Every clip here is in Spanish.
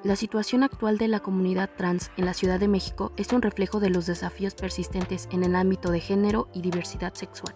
La situación actual de la comunidad trans en la Ciudad de México es un reflejo de los desafíos persistentes en el ámbito de género y diversidad sexual.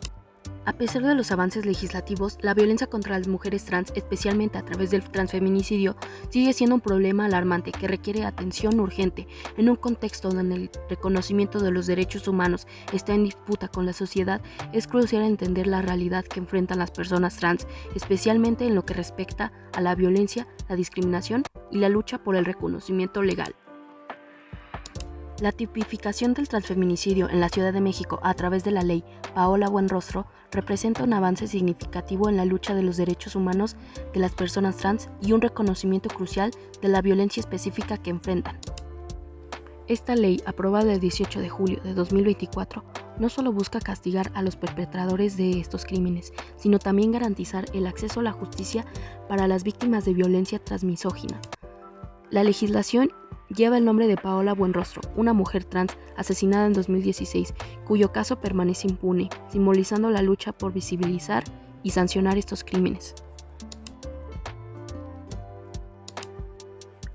A pesar de los avances legislativos, la violencia contra las mujeres trans, especialmente a través del transfeminicidio, sigue siendo un problema alarmante que requiere atención urgente en un contexto donde el reconocimiento de los derechos humanos está en disputa con la sociedad. Es crucial entender la realidad que enfrentan las personas trans, especialmente en lo que respecta a la violencia, la discriminación y la lucha por el reconocimiento legal. La tipificación del transfeminicidio en la Ciudad de México a través de la ley Paola Buenrostro representa un avance significativo en la lucha de los derechos humanos de las personas trans y un reconocimiento crucial de la violencia específica que enfrentan. Esta ley, aprobada el 18 de julio de 2024, no solo busca castigar a los perpetradores de estos crímenes, sino también garantizar el acceso a la justicia para las víctimas de violencia transmisógina. La legislación lleva el nombre de Paola Buenrostro, una mujer trans asesinada en 2016, cuyo caso permanece impune, simbolizando la lucha por visibilizar y sancionar estos crímenes.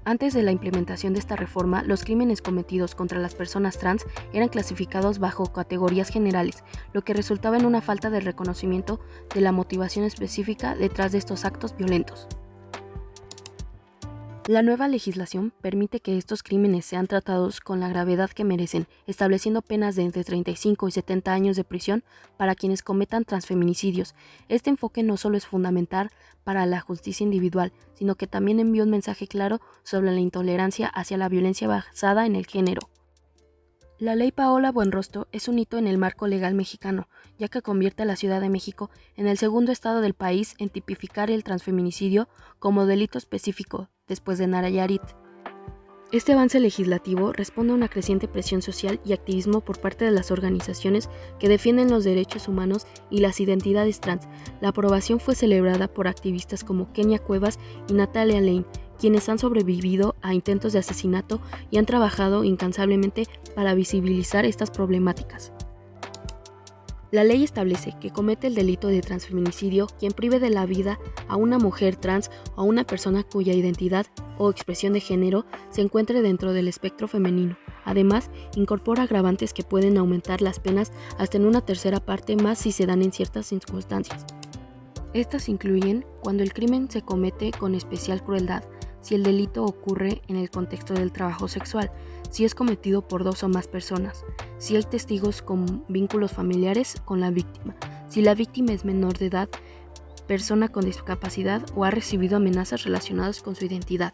Antes de la implementación de esta reforma, los crímenes cometidos contra las personas trans eran clasificados bajo categorías generales, lo que resultaba en una falta de reconocimiento de la motivación específica detrás de estos actos violentos. La nueva legislación permite que estos crímenes sean tratados con la gravedad que merecen, estableciendo penas de entre 35 y 70 años de prisión para quienes cometan transfeminicidios. Este enfoque no solo es fundamental para la justicia individual, sino que también envía un mensaje claro sobre la intolerancia hacia la violencia basada en el género. La ley Paola Buenrostro es un hito en el marco legal mexicano, ya que convierte a la Ciudad de México en el segundo estado del país en tipificar el transfeminicidio como delito específico, después de Nayarit. Este avance legislativo responde a una creciente presión social y activismo por parte de las organizaciones que defienden los derechos humanos y las identidades trans. La aprobación fue celebrada por activistas como Kenia Cuevas y Natalia Lane, quienes han sobrevivido a intentos de asesinato y han trabajado incansablemente para visibilizar estas problemáticas. La ley establece que comete el delito de transfeminicidio quien prive de la vida a una mujer trans o a una persona cuya identidad o expresión de género se encuentre dentro del espectro femenino. Además, incorpora agravantes que pueden aumentar las penas hasta en una tercera parte más si se dan en ciertas circunstancias. Estas incluyen cuando el crimen se comete con especial crueldad, si el delito ocurre en el contexto del trabajo sexual, si es cometido por 2 o más personas, si hay testigos con vínculos familiares con la víctima, si la víctima es menor de edad, persona con discapacidad o ha recibido amenazas relacionadas con su identidad.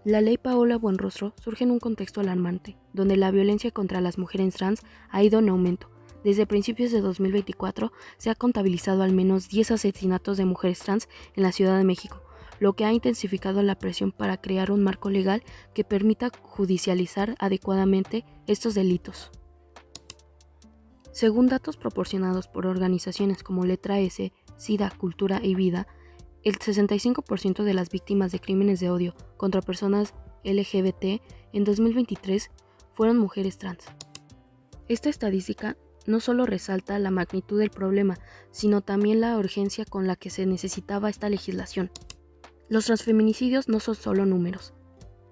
La ley Paola Buenrostro surge en un contexto alarmante, donde la violencia contra las mujeres trans ha ido en aumento. Desde principios de 2024 se ha contabilizado al menos 10 asesinatos de mujeres trans en la Ciudad de México, lo que ha intensificado la presión para crear un marco legal que permita judicializar adecuadamente estos delitos. Según datos proporcionados por organizaciones como Letra S, SIDA, Cultura y Vida, el 65% de las víctimas de crímenes de odio contra personas LGBT en 2023 fueron mujeres trans. Esta estadística no solo resalta la magnitud del problema, sino también la urgencia con la que se necesitaba esta legislación. Los transfeminicidios no son solo números.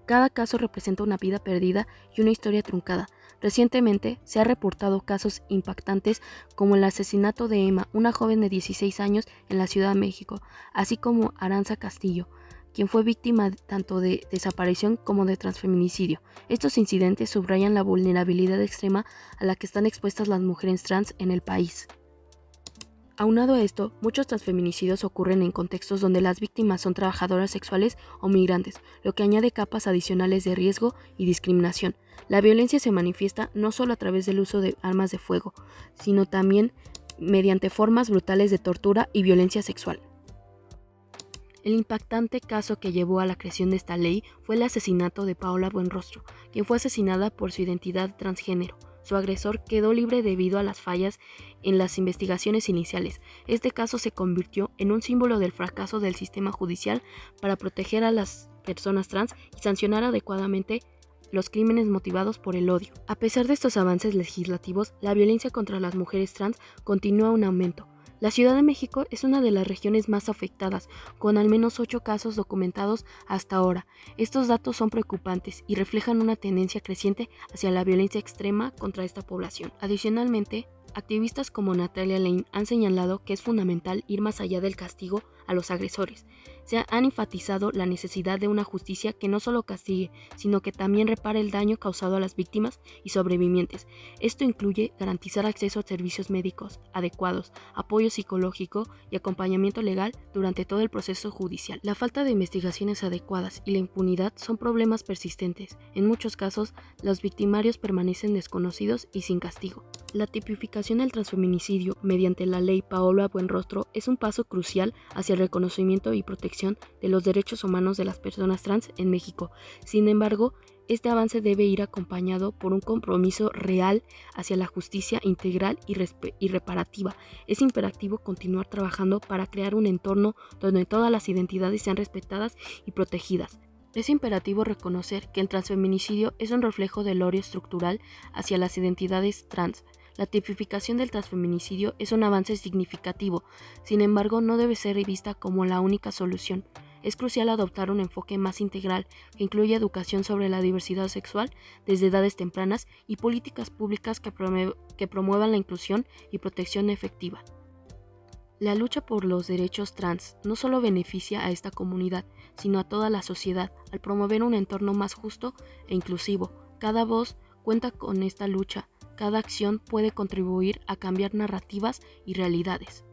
Cada caso representa una vida perdida y una historia truncada. Recientemente se han reportado casos impactantes como el asesinato de Emma, una joven de 16 años en la Ciudad de México, así como Aranza Castillo, quien fue víctima tanto de desaparición como de transfeminicidio. Estos incidentes subrayan la vulnerabilidad extrema a la que están expuestas las mujeres trans en el país. Aunado a esto, muchos transfeminicidios ocurren en contextos donde las víctimas son trabajadoras sexuales o migrantes, lo que añade capas adicionales de riesgo y discriminación. La violencia se manifiesta no solo a través del uso de armas de fuego, sino también mediante formas brutales de tortura y violencia sexual. El impactante caso que llevó a la creación de esta ley fue el asesinato de Paola Buenrostro, quien fue asesinada por su identidad transgénero. Su agresor quedó libre debido a las fallas en las investigaciones iniciales. Este caso se convirtió en un símbolo del fracaso del sistema judicial para proteger a las personas trans y sancionar adecuadamente los crímenes motivados por el odio. A pesar de estos avances legislativos, la violencia contra las mujeres trans continúa en aumento. La Ciudad de México es una de las regiones más afectadas, con al menos 8 casos documentados hasta ahora. Estos datos son preocupantes y reflejan una tendencia creciente hacia la violencia extrema contra esta población. Adicionalmente, activistas como Natalia Lane han señalado que es fundamental ir más allá del castigo a los agresores. Se han enfatizado la necesidad de una justicia que no solo castigue, sino que también repare el daño causado a las víctimas y sobrevivientes. Esto incluye garantizar acceso a servicios médicos adecuados, apoyo psicológico y acompañamiento legal durante todo el proceso judicial. La falta de investigaciones adecuadas y la impunidad son problemas persistentes. En muchos casos, los victimarios permanecen desconocidos y sin castigo. La tipificación del transfeminicidio mediante la ley Paola Buenrostro es un paso crucial hacia el reconocimiento y protección de los derechos humanos de las personas trans en México. Sin embargo, este avance debe ir acompañado por un compromiso real hacia la justicia integral y reparativa. Es imperativo continuar trabajando para crear un entorno donde todas las identidades sean respetadas y protegidas. Es imperativo reconocer que el transfeminicidio es un reflejo del odio estructural hacia las identidades trans. La tipificación del transfeminicidio es un avance significativo, sin embargo no debe ser vista como la única solución. Es crucial adoptar un enfoque más integral que incluya educación sobre la diversidad sexual desde edades tempranas y políticas públicas que promuevan la inclusión y protección efectiva. La lucha por los derechos trans no solo beneficia a esta comunidad, sino a toda la sociedad al promover un entorno más justo e inclusivo. Cada voz cuenta con esta lucha. Cada acción puede contribuir a cambiar narrativas y realidades.